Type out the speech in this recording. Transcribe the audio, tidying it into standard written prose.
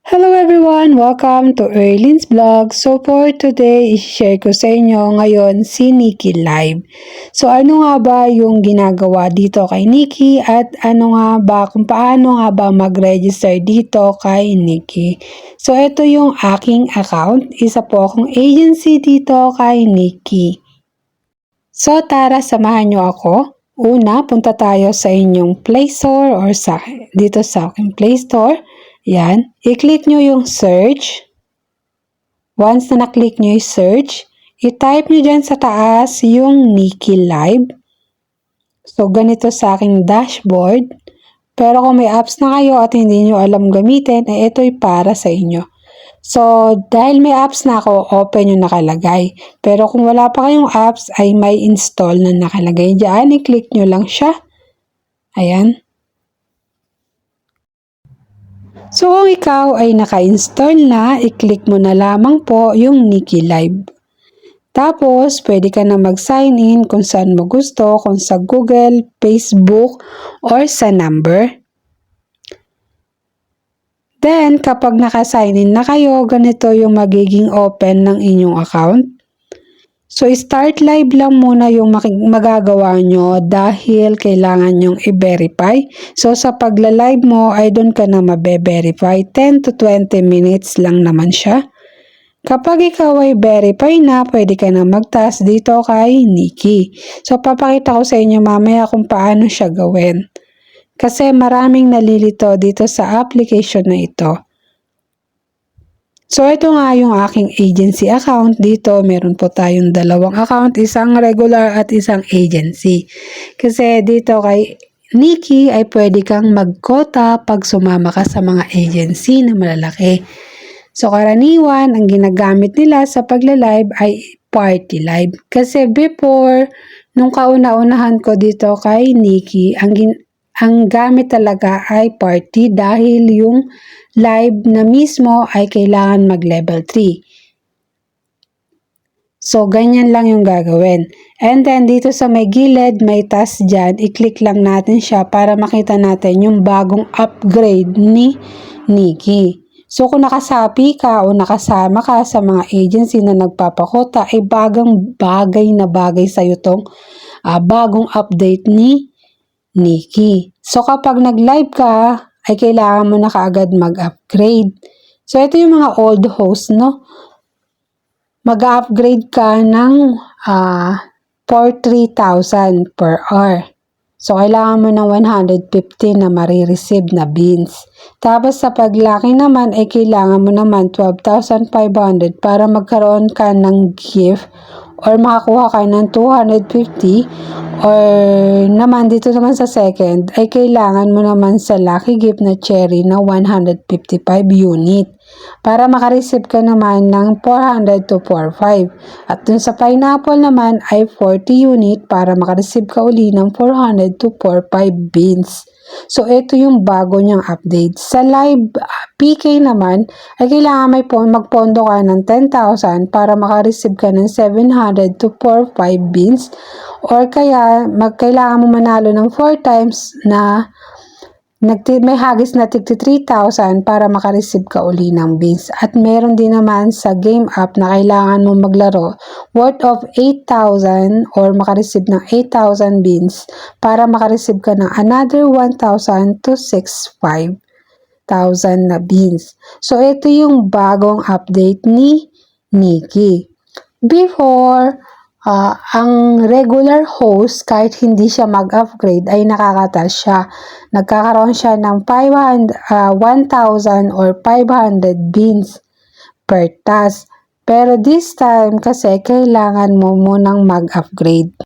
Hello everyone! Welcome to Erlin's Vlog. So for today, i-share ko sa inyo ngayon si Nikki Live. So ano nga ba yung ginagawa dito kay Nikki at ano nga ba, kung paano nga ba mag-register dito kay Nikki. So ito yung aking account. Isa po akong agency dito kay Nikki. So tara, samahan nyo ako. Una, punta tayo sa inyong Play Store or dito sa aking Play Store. Yan. I-click nyo yung search. Once na na-click nyo yung search, i-type nyo dyan sa taas yung Nikki Live. So, ganito sa aking dashboard. Pero kung may apps na kayo at hindi nyo alam gamitin, ito'y para sa inyo. So, dahil may apps na ako, open yung nakalagay. Pero kung wala pa kayong apps, ay may install na nakalagay dyan. I-click nyo lang siya. Ayan. So, kung ikaw ay naka-install na, i-click mo na lamang po yung Nikki Live. Tapos, pwede ka na mag-sign in kung saan mo gusto, kung sa Google, Facebook, or sa number. Then, kapag naka-sign in na kayo, ganito yung magiging open ng inyong account. So, start live lang muna yung magagawa nyo dahil kailangan nyong i-verify. So, sa pagla-live mo ay doon ka na mabe-verify. 10 to 20 minutes lang naman siya. Kapag ikaw ay verify na, pwede ka na mag-task dito kay Nikki. So, papakita ko sa inyo mamaya kung paano siya gawin. Kasi maraming nalilito dito sa application na ito. So, ito nga yung aking agency account. Dito, meron po tayong dalawang account. Isang regular at isang agency. Kasi dito kay Nikki ay pwede kang mag-quota pag sumama ka sa mga agency na malalaki. So, karaniwan, ang ginagamit nila sa pagla-live ay party live. Kasi before, nung kauna-unahan ko dito kay Nikki, ang gamit talaga ay party dahil yung live na mismo ay kailangan mag-level 3. So, ganyan lang yung gagawin. And then, dito sa may gilid, may task dyan. I-click lang natin siya para makita natin yung bagong upgrade ni Nikki. So, kung nakasapi ka o nakasama ka sa mga agency na nagpapakota, ay bagay na bagay sa'yo tong bagong update ni Nikki. So, kapag nag-live ka, ay kailangan mo na kaagad mag-upgrade. So, ito yung mga old host, no? Mag-upgrade ka ng 3,000 per hour. So, kailangan mo ng 150 na marireceive na beans. Tapos, sa paglaki naman, ay kailangan mo naman 12,500 para magkaroon ka ng gift or makakuha ka ng 250 or naman dito naman sa second ay kailangan mo naman sa lucky gift na cherry na 155 unit para makareceive ka naman ng 400 to 45 at dun sa pineapple naman ay 40 unit para makareceive ka uli ng 400 to 45 beans. So, ito yung bago niyang update. Sa live PK naman, ay kailangan magpondo ka ng 10,000 para makareceive ka ng 700 to 45 beans. Or kaya, kailangan mo manalo ng 4 times na may hagis na tigti 3,000 para makareceive ka uli ng beans. At meron din naman sa game app na kailangan mo maglaro worth of 8,000 or makareceive ng 8,000 beans para makareceive ka ng another 1,000 to 6,500 na beans. So, ito yung bagong update ni Nikki. Before, ang regular host, kahit hindi siya mag-upgrade, ay nakakatas siya. Nagkakaroon siya ng 1,000 or 500 beans per task. Pero this time kasi, kailangan mo munang mag-upgrade.